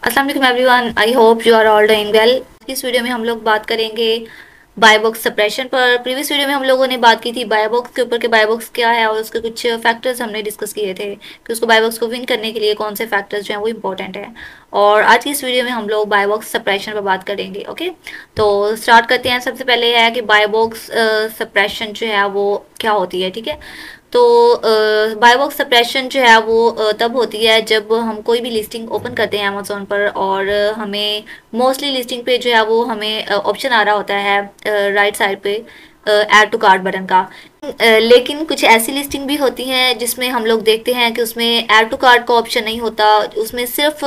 अस्सलाम वालेकुम everyone, I hope you are all doing well. इस वीडियो में हम लोग बात करेंगे बाय बॉक्स सप्रेशन पर। प्रीवियस वीडियो में हम लोगों ने बात की थी बाय बॉक्स के ऊपर कि बाय बॉक्स क्या है और उसके कुछ फैक्टर्स हमने डिस्कस किए थे कि उसको बाय बॉक्स को विन करने के लिए कौन से फैक्टर्स जो हैं वो इंपॉर्टेंट है। और आज की इस वीडियो में हम लोग बाय बॉक्स सप्रेशन पर बात करेंगे। ओके, तो स्टार्ट करते हैं। सबसे पहले है कि बाय बॉक्स सप्रेशन जो है वो क्या होती है। ठीक है, तो बाय बॉक्स सप्रेशन जो है वो तब होती है जब हम कोई भी लिस्टिंग ओपन करते हैं अमेजोन पर और हमें मोस्टली लिस्टिंग पे जो है वो हमें ऑप्शन आ रहा होता है राइट साइड पे ऐड टू कार्ट बटन का। लेकिन कुछ ऐसी लिस्टिंग भी होती हैं जिसमें हम लोग देखते हैं कि उसमें ऐड टू कार्ट का ऑप्शन नहीं होता, उसमें सिर्फ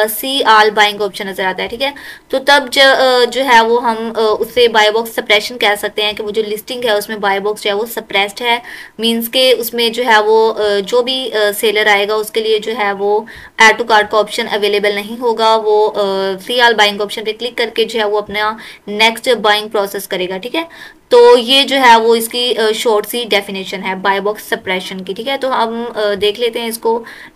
सी आल बाइंग ऑप्शन नजर आता है। ठीक है, तो तब जो है वो हम उससे बाय बॉक्स सप्रेशन कह सकते हैं कि वो जो लिस्टिंग है उसमें बाय बॉक्स जो है वो सप्रेस्ड है। मींस के उसमें जो है वो जो भी सेलर आएगा उसके लिए जो है वो ऐड टू कार्ट का ऑप्शन अवेलेबल नहीं होगा। वो सी आल बाइंग ऑप्शन पे क्लिक करके जो है वो अपना नेक्स्ट बाइंग प्रोसेस करेगा। ठीक है, तो ये जो है वो इसकी शॉर्ट सी डेफिनेशन है बाय बॉक्स सप्रेशन की। ठीक है, तो हम देख लेते हैं इसको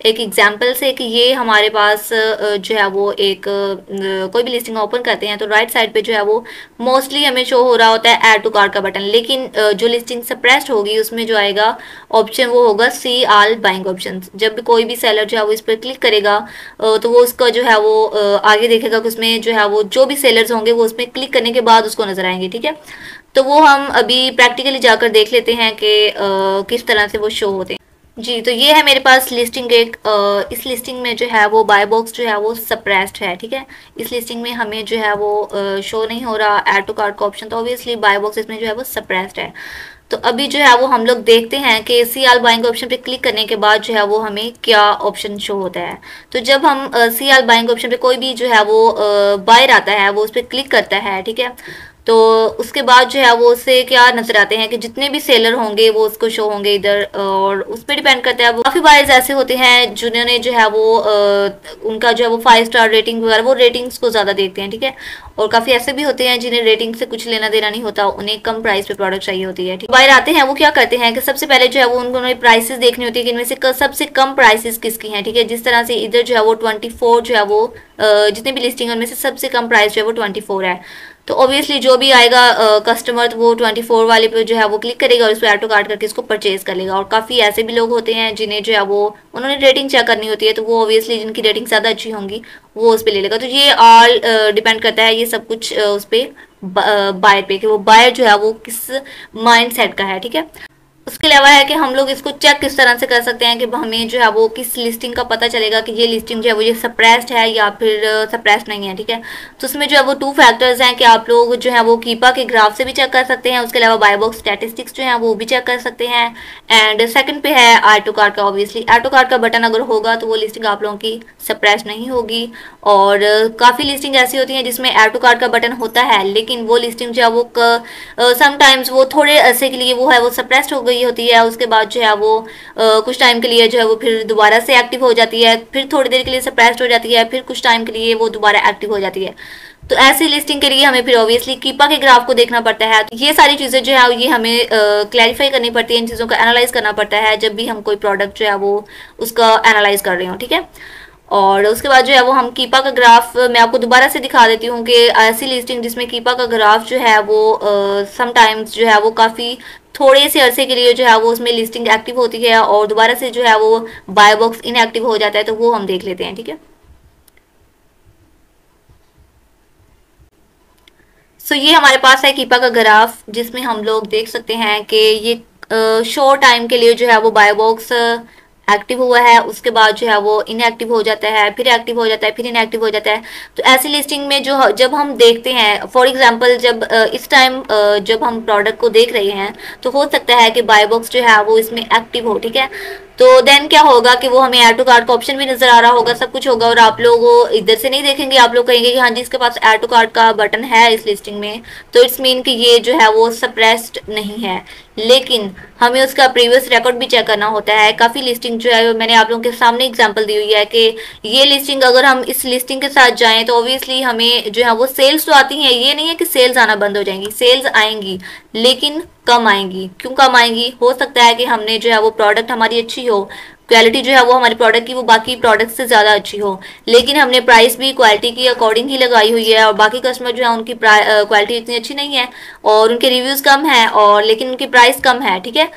एक एग्जांपल से कि ये हमारे पास जो है वो एक कोई भी लिस्टिंग ओपन करते हैं तो राइट साइड पे जो है वो मोस्टली हमें शो हो रहा होता है ऐड टू कार्ट का बटन। लेकिन जो लिस्टिंग सप्रेस्ड होगी उसमें जो आएगा ऑप्शन वो होगा सी आल बाइंग ऑप्शन। जब भी कोई भी सेलर जो है वो इस पर क्लिक करेगा तो वो उसका जो है वो आगे देखेगा कि उसमें जो है वो जो भी सेलर्स होंगे वो उसमें क्लिक करने के बाद उसको नजर आएंगे। ठीक है, तो वो हम अभी प्रैक्टिकली जाकर देख लेते हैं कि किस तरह से वो शो होते हैं। जी, तो ये है मेरे पास लिस्टिंग एक इस लिस्टिंग में जो है वो बाय बॉक्स जो है वो सप्रेस्ड है। ठीक है, इस लिस्टिंग में हमें जो है वो शो नहीं हो रहा ऐड टू कार्ट का ऑप्शन, तो ऑब्वियसली बाय बॉक्स इसमें जो है वो सप्रेस्ड है। तो अभी जो है वो हम लोग देखते हैं कि सी आल बाइंग ऑप्शन पे क्लिक करने के बाद जो है वो हमें क्या ऑप्शन शो होता है। तो जब हम सी आल बाइंग ऑप्शन पे कोई भी जो है वो बायर आता है वो उस पर क्लिक करता है। ठीक है, तो उसके बाद जो है वो उससे क्या नजर आते हैं कि जितने भी सेलर होंगे वो उसको शो होंगे इधर, और उस पर डिपेंड करता है। वो काफ़ी बायर्स ऐसे होते हैं जिन्होंने जो है वो उनका जो है वो 5 स्टार रेटिंग वगैरह वो रेटिंग्स को ज़्यादा देखते हैं। ठीक है, और काफ़ी ऐसे भी होते हैं जिन्हें रेटिंग से कुछ लेना देना नहीं होता, उन्हें कम प्राइस पे प्रोडक्ट चाहिए होती है। ठीक, बायर आते हैं वो क्या करते हैं कि सबसे पहले जो है वो उन्होंने प्राइसेस देखनी होती है कि इनमें से सबसे कम प्राइसेस किसकी हैं। ठीक है, जिस तरह से इधर जो है वो 24 जो है वो जितने भी लिस्टिंग है उनमें से सबसे कम प्राइस जो है वो 24 है। तो ऑब्वियसली जो भी आएगा कस्टमर तो वो 24 वाले पे जो है वो क्लिक करेगा और उस पर ऐड टू कार्ट करके इसको परचेज कर लेगा। और काफ़ी ऐसे भी लोग होते हैं जिन्हें जो है वो उन्होंने रेटिंग चेक करनी होती है, तो वो ऑब्वियसली जिनकी रेटिंग ज़्यादा अच्छी होंगी वो उस पर ले लेगा। तो ये ऑल डिपेंड करता है ये सब कुछ उस पर बायर पे कि वो बायर जो है वो किस माइंड सेट का है। ठीक है, उसके अलावा है कि हम लोग इसको चेक किस तरह से कर सकते हैं कि हमें जो है वो किस लिस्टिंग का पता चलेगा कि ये लिस्टिंग जो है वो ये सप्रेस्ड है या फिर सप्रेस्ड नहीं है। ठीक है, तो उसमें जो है वो 2 फैक्टर्स हैं कि आप लोग जो है वो कीपा के ग्राफ से भी चेक कर सकते हैं, उसके अलावा बाय बॉक्स स्टैटिस्टिक्स जो है वो भी चेक कर सकते हैं। एंड सेकंड पे है ऐड टू कार्ट का। ऑब्वियसली ऐड टू कार्ट का बटन अगर होगा तो वो लिस्टिंग आप लोगों की सप्रेस्ड नहीं होगी। और काफ़ी लिस्टिंग ऐसी होती हैं जिसमें ऐड टू कार्ट का बटन होता है लेकिन वो लिस्टिंग जो है वो समटाइम्स वो थोड़े अरसे के लिए वो है वो सप्रेस्ड हो गई होती है, उसके बाद जो है वो कुछ टाइम के लिए जो है वो फिर दोबारा से एक्टिव हो जाती है, फिर थोड़ी देर के लिए सप्रेस्ड हो जाती है, फिर कुछ टाइम के लिए वो दोबारा एक्टिव हो जाती है। तो ऐसी लिस्टिंग के लिए हमें फिर ऑब्वियसली कीपा के ग्राफ को देखना पड़ता है। तो ये सारी चीज़ें जो है ये हमें क्लैरिफाई करनी पड़ती है, इन चीज़ों का एनालाइज करना पड़ता है जब भी हम कोई प्रोडक्ट जो है वो उसका एनालाइज कर रहे हो। ठीक है, और उसके बाद जो है वो हम कीपा का ग्राफ मैं आपको दोबारा से दिखा देती हूँ कि ऐसी लिस्टिंग जिसमें कीपा का ग्राफ जो है वो समटाइम्स जो है वो काफ़ी थोड़े से अरसे के लिए जो है वो उसमें लिस्टिंग एक्टिव होती है और दोबारा से जो है वो बाय बॉक्स इनएक्टिव हो जाता है, तो वो हम देख लेते हैं। ठीक है, सो ये हमारे पास है कीपा का ग्राफ जिसमें हम लोग देख सकते हैं कि ये शॉर्ट टाइम के लिए जो है वो बाय बॉक्स एक्टिव हुआ है, उसके बाद जो है वो इनएक्टिव हो जाता है, फिर एक्टिव हो जाता है, फिर इनएक्टिव हो जाता है। तो ऐसी लिस्टिंग में जो जब हम देखते हैं फॉर एग्जांपल जब इस टाइम जब हम प्रोडक्ट को देख रहे हैं तो हो सकता है कि बाय बॉक्स जो है वो इसमें एक्टिव हो। ठीक है, तो देन क्या होगा कि वो हमें ऐड टू कार्ट का ऑप्शन भी नजर आ रहा होगा, सब कुछ होगा, और आप लोग वो इधर से नहीं देखेंगे, आप लोग कहेंगे कि हाँ जी इसके पास ऐड टू कार्ट का बटन है इस लिस्टिंग में, तो इट्स मीन कि ये जो है वो सप्रेस्ड नहीं है। लेकिन हमें उसका प्रीवियस रिकॉर्ड भी चेक करना होता है। काफ़ी लिस्टिंग जो है मैंने आप लोगों के सामने एग्जांपल दी हुई है कि ये लिस्टिंग अगर हम इस लिस्टिंग के साथ जाएं तो ऑब्वियसली हमें जो है वो सेल्स तो आती हैं, ये नहीं है कि सेल्स आना बंद हो जाएंगी, सेल्स आएंगी लेकिन कम आएंगी। क्यों कम आएंगी? हो सकता है कि हमने जो है वो प्रोडक्ट हमारी अच्छी हो, क्वालिटी जो है वो हमारे प्रोडक्ट की वो बाकी प्रोडक्ट से ज़्यादा अच्छी हो, लेकिन हमने प्राइस भी क्वालिटी की अकॉर्डिंग ही लगाई हुई है और बाकी कस्टमर जो है उनकी क्वालिटी इतनी अच्छी नहीं है और उनके रिव्यूज़ कम है और लेकिन उनकी प्राइस कम है, ठीक है।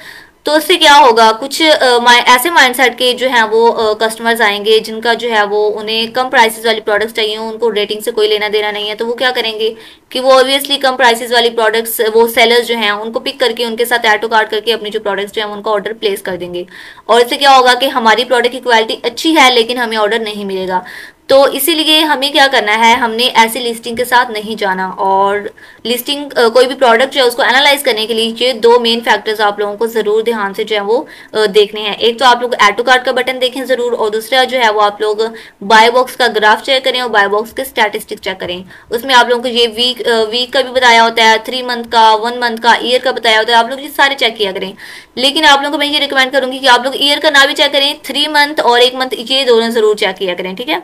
तो उससे क्या होगा, कुछ ऐसे माइंडसेट के जो है वो कस्टमर्स आएंगे जिनका जो है वो उन्हें कम प्राइसेस वाली प्रोडक्ट्स चाहिए, उनको रेटिंग से कोई लेना देना नहीं है, तो वो क्या करेंगे कि वो ऑब्वियसली कम प्राइसेस वाली प्रोडक्ट्स, वो सेलर्स जो हैं उनको पिक करके उनके साथ ऐड टू कार्ट करके अपनी जो प्रोडक्ट्स जो है उनका ऑर्डर प्लेस कर देंगे। और इससे क्या होगा कि हमारी प्रोडक्ट की क्वालिटी अच्छी है लेकिन हमें ऑर्डर नहीं मिलेगा। तो इसीलिए हमें क्या करना है, हमने ऐसी लिस्टिंग के साथ नहीं जाना। और लिस्टिंग कोई भी प्रोडक्ट जो है उसको एनालाइज करने के लिए ये दो मेन फैक्टर्स आप लोगों को जरूर ध्यान से जो है वो देखने हैं। एक तो आप लोग ऐड टू कार्ट का बटन देखें जरूर, और दूसरा जो है वो आप लोग बाय बॉक्स का ग्राफ चेक करें और बाय बॉक्स के स्टैटिस्टिक चेक करें। उसमें आप लोगों को ये वीक का भी बताया होता है, 3 मंथ का, 1 मंथ का, ईयर का बताया होता है, आप लोग ये सारे चेक किया करें। लेकिन आप लोगों को मैं ये रिकमेंड करूंगी कि आप लोग ईयर का ना भी चेक करें, 3 मंथ और 1 मंथ ये दोनों जरूर चेक किया करें, ठीक है।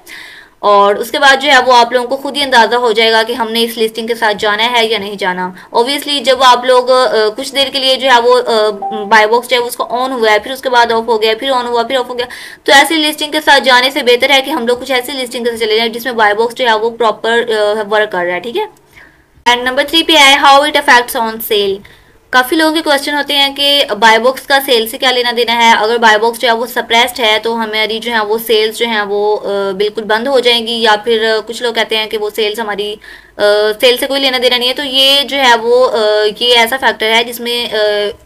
और उसके बाद जो है वो आप लोगों को खुद ही अंदाजा हो जाएगा कि हमने इस लिस्टिंग के साथ जाना है या नहीं जाना। ऑब्वियसली जब आप लोग कुछ देर के लिए जो है वो बाय बॉक्स जो है उसको ऑन हुआ है, फिर उसके बाद ऑफ हो गया, फिर ऑन हुआ, फिर ऑफ हो गया, तो ऐसी लिस्टिंग के साथ जाने से बेहतर है कि हम लोग कुछ ऐसी लिस्टिंग के साथ चले जाए जिसमें बाय बॉक्स जो है वो प्रॉपर वर्क कर रहा है, ठीक है। एंड नंबर 3 पे है how it affects on sale. काफी लोगों के क्वेश्चन होते हैं कि बाय बॉक्स का सेल से क्या लेना देना है। अगर बाय बॉक्स जो है वो सप्रेस्ड है तो हमारी जो है वो सेल्स जो है वो बिल्कुल बंद हो जाएंगी, या फिर कुछ लोग कहते हैं कि वो सेल्स हमारी सेल से कोई लेना देना नहीं है। तो ये जो है वो ये ऐसा फैक्टर है जिसमें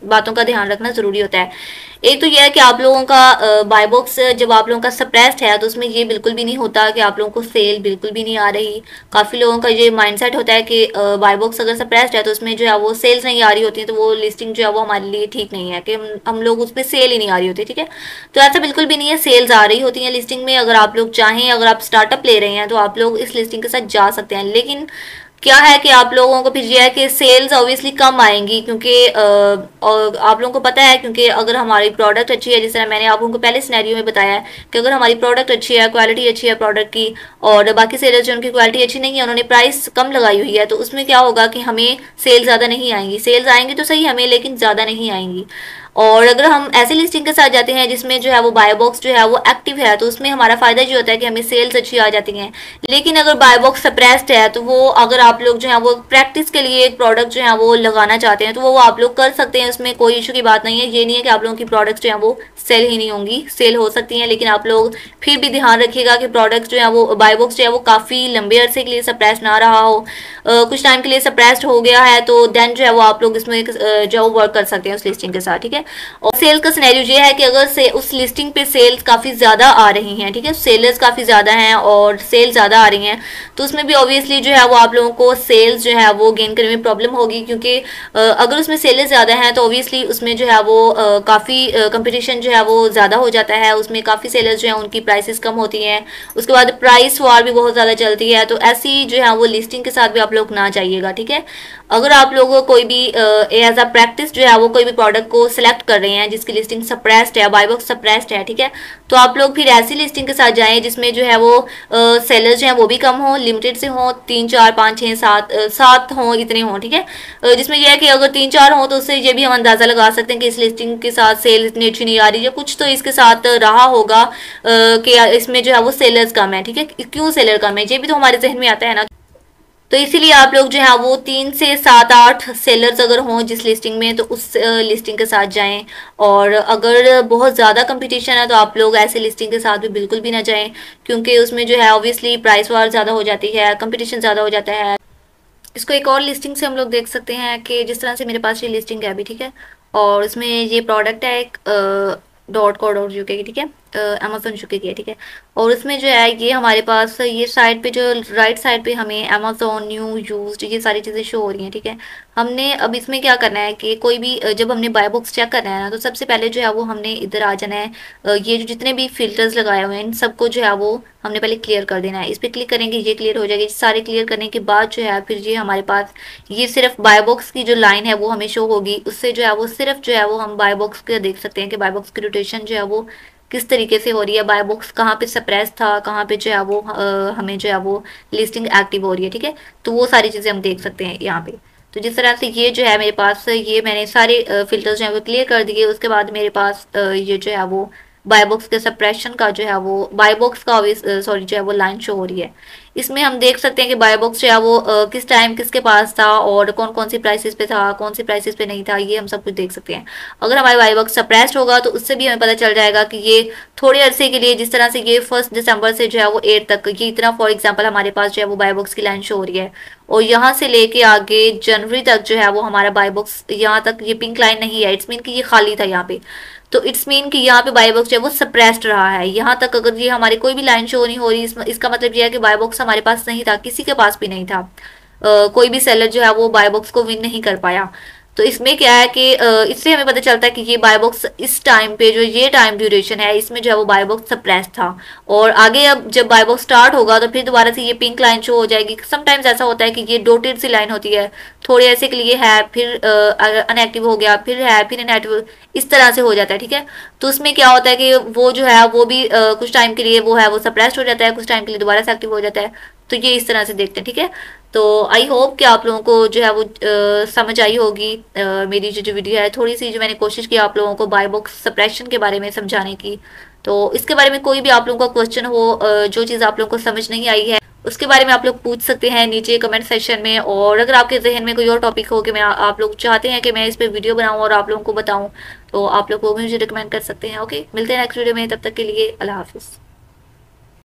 बातों का ध्यान रखना जरूरी होता है। एक तो ये है कि आप लोगों का बाय बॉक्स जब आप लोगों का सप्रेस्ड है तो उसमें ये बिल्कुल भी नहीं होता कि आप लोगों को सेल बिल्कुल भी नहीं आ रही। काफ़ी लोगों का ये माइंडसेट होता है कि बाय बॉक्स अगर सप्रेस्ड है तो उसमें जो है वो सेल्स नहीं आ रही होती है, तो वो लिस्टिंग जो है वो हमारे लिए ठीक नहीं है कि हम लोग उसमें सेल ही नहीं आ रही होती, ठीक है। तो ऐसा बिल्कुल भी नहीं है, सेल्स आ रही होती है लिस्टिंग में। अगर आप लोग चाहें, अगर आप स्टार्टअप ले रहे हैं तो आप लोग इस लिस्टिंग के साथ जा सकते हैं। लेकिन क्या है कि आप लोगों को फिर यह है कि सेल्स ऑब्वियसली कम आएंगी, क्योंकि और आप लोगों को पता है, क्योंकि अगर हमारी प्रोडक्ट अच्छी है, जिस तरह मैंने आप लोगों को पहले सिनेरियो में बताया है कि अगर हमारी प्रोडक्ट अच्छी है, क्वालिटी अच्छी है प्रोडक्ट की, और बाकी सेलर्स जो उनकी क्वालिटी अच्छी नहीं है, उन्होंने प्राइस कम लगाई हुई है, तो उसमें क्या होगा कि हमें सेल ज़्यादा नहीं आएंगी। सेल्स आएंगी तो सही हमें, लेकिन ज़्यादा नहीं आएंगी। और अगर हम ऐसे लिस्टिंग के साथ जाते हैं जिसमें जो है वो बाय बॉक्स जो है वो एक्टिव है, तो उसमें हमारा फायदा जो होता है कि हमें सेल्स अच्छी आ जाती हैं। लेकिन अगर बाय बॉक्स सप्रेस्ड है तो वो, अगर आप लोग जो है वो प्रैक्टिस के लिए एक प्रोडक्ट जो है वो लगाना चाहते हैं तो वो आप लोग कर सकते हैं, उसमें कोई इशू की बात नहीं है। ये नहीं है कि आप लोगों की प्रोडक्ट्स जो है वो सेल ही नहीं होंगी, सेल हो सकती हैं, लेकिन आप लोग फिर भी ध्यान रखिएगा कि प्रोडक्ट्स जो है वो बाय बॉक्स जो है वो काफ़ी लंबे अरसे के लिए सप्रेस ना रहा हो। कुछ टाइम के लिए सप्रेस्ड हो गया है तो देन जो है वो आप लोग इसमें जो वर्क कर सकते हैं उस लिस्टिंग के साथ, ठीक है। और सेल का सिनेरियो ये है कि अगर से उस लिस्टिंग पे सेल्स काफ़ी ज़्यादा आ रही हैं, ठीक है, सेलर्स काफ़ी ज़्यादा हैं और सेल ज़्यादा आ रही हैं, तो उसमें भी ऑब्वियसली जो है वो आप लोगों को सेल्स जो है वो गेन करने में प्रॉब्लम होगी, क्योंकि अगर उसमें सेलर्स ज़्यादा हैं तो ऑब्वियसली उसमें जो है वो काफ़ी कंपटीशन जो है वो ज़्यादा हो जाता है, उसमें काफ़ी सेलर्स जो है उनकी प्राइसेस कम होती हैं, उसके बाद प्राइस वार भी बहुत ज़्यादा चलती है। तो ऐसी जो है वो लिस्टिंग के साथ भी आप लोग ना जाइएगा, ठीक है। अगर आप लोग कोई भी एज अ प्रैक्टिस जो है वो कोई भी प्रोडक्ट को सिलेक्ट कर रहे हैं जिसकी लिस्टिंग सप्रेस्ड है, बाय बॉक्स सप्रेस्ड है, ठीक है, तो आप लोग फिर ऐसी लिस्टिंग के साथ जाएं जिसमें जो है वो सेलर्स जो है वो भी कम हो, लिमिटेड से हो, 3 4 5 6 7 7 हो, इतने हो, ठीक है। जिसमें यह है कि अगर 3 4 हो तो उससे ये भी हम अंदाजा लगा सकते हैं कि इस लिस्टिंग के साथ सेल इतनी अच्छी नहीं आ रही है, कुछ तो इसके साथ रहा होगा कि इसमें जो है वो सेलर्स कम है, ठीक है। क्यों सेलर कम है ये भी तो हमारे जहन में आता है ना। तो इसीलिए आप लोग जो है वो 3 से 7 8 सेलर्स अगर हों जिस लिस्टिंग में, तो उस लिस्टिंग के साथ जाएं। और अगर बहुत ज़्यादा कंपटीशन है तो आप लोग ऐसे लिस्टिंग के साथ भी बिल्कुल भी ना जाएं, क्योंकि उसमें जो है ऑब्वियसली प्राइस वार ज़्यादा हो जाती है, कंपटीशन ज़्यादा हो जाता है। इसको एक और लिस्टिंग से हम लोग देख सकते हैं कि जिस तरह से मेरे पास ये लिस्टिंग है अभी, ठीक है, और इसमें ये प्रोडक्ट है एक .co.uk की, ठीक है, अमेजोन यूके की है, ठीक है। और उसमें जो है ये हमारे पास ये साइड पे जो राइट साइड पे हमें अमेजोन न्यू यूज्ड ये सारी चीज़ें शो हो रही हैं, ठीक है। हमने अब इसमें क्या करना है कि कोई भी जब हमने बाय बॉक्स चेक करना है ना, तो सबसे पहले जो है वो हमने इधर आ जाना है। ये जो जितने भी फिल्टर्स लगाए हुए हैं इन सबको जो है वो हमने पहले क्लियर कर देना है। इस पर क्लिक करेंगे, ये क्लियर हो जाएगी। सारे क्लियर करने के बाद जो है फिर ये हमारे पास ये सिर्फ बाय बॉक्स की जो लाइन है वो हमें शो होगी, उससे जो है वो सिर्फ जो है वो हम बाय बॉक्स का देख सकते हैं कि बाय बॉक्स की रोटेशन जो है वो किस तरीके से हो रही है, बाय बॉक्स कहाँ पे सप्रेस था, कहाँ पे जो है वो हमें जो है वो लिस्टिंग एक्टिव हो रही है, ठीक है। तो वो सारी चीज़ें हम देख सकते हैं यहाँ पे। तो जिस तरह से ये जो है मेरे पास, ये मैंने सारे फिल्टर्स जो है वो क्लियर कर दिए। उसके बाद मेरे पास ये जो है वो बायबॉक्स के सप्रेशन का जो है वो बायबॉक्स का सॉरी जो है वो लाइन शो हो रही है। इसमें हम देख सकते हैं कि बायबॉक्स जो है वो किस टाइम किसके पास था और कौन कौन सी प्राइसेस पे था, कौन सी प्राइसेस पे नहीं था, ये हम सब कुछ देख सकते हैं। अगर हमारा बायबॉक्स सप्रेस्ड होगा तो उससे भी हमें पता चल जाएगा कि ये थोड़े अरसे के लिए, जिस तरह से ये 1 दिसंबर से जो है वो 8 तक, ये इतना फॉर एग्जाम्पल हमारे पास जो है वो बायबॉक्स की लाइन शो हो रही है। और यहाँ से लेके आगे जनवरी तक जो है वो हमारा बायबॉक्स, यहाँ तक ये पिंक लाइन नहीं है, इट्स मीन कि ये खाली था यहाँ पे। तो इट्स मीन कि यहाँ पे बायबॉक्स जो है वो सप्रेस्ड रहा है। यहाँ तक अगर ये हमारे कोई भी लाइन शो नहीं हो रही, इसका मतलब ये है कि बायबॉक्स हमारे पास नहीं था, किसी के पास भी नहीं था। कोई भी सेलर जो है वो बायबॉक्स को विन नहीं कर पाया। तो इसमें क्या है कि इससे हमें पता चलता है कि ये बायबॉक्स इस टाइम पे जो ये टाइम ड्यूरेशन है इसमें जो है वो बायबॉक्स सप्रेस था। और आगे अब जब बायबॉक्स स्टार्ट होगा तो फिर दोबारा से ये पिंक लाइन शो हो जाएगी। समटाइम्स ऐसा होता है कि ये डॉटेड सी लाइन होती है, थोड़े ऐसे के लिए है, फिर अनएक्टिव हो गया, फिर है, फिर इनएक्टिव, इस तरह से हो जाता है। ठीक है, तो उसमें क्या होता है कि वो जो है वो भी कुछ टाइम के लिए वो है वो सप्रेस्ड हो जाता है, कुछ टाइम के लिए दोबारा से एक्टिव हो जाता है। तो ये इस तरह से देखते हैं। ठीक है, तो आई होप कि आप लोगों को जो है वो समझ आई होगी मेरी जो वीडियो है। थोड़ी सी जो मैंने कोशिश की आप लोगों को बायबॉक्स सप्रेशन के बारे में समझाने की। तो इसके बारे में कोई भी आप लोगों का क्वेश्चन हो, जो चीज़ आप लोगों को समझ नहीं आई है उसके बारे में आप लोग पूछ सकते हैं नीचे कमेंट सेक्शन में। और अगर आपके जहन में कोई और टॉपिक हो कि मैं आप लोग चाहते हैं कि मैं इस पे वीडियो बनाऊं और आप लोगों को बताऊं, तो आप लोग वो मुझे रिकमेंड कर सकते हैं। ओके, मिलते हैं नेक्स्ट वीडियो में, तब तक के लिए अल्लाह हाफिज़।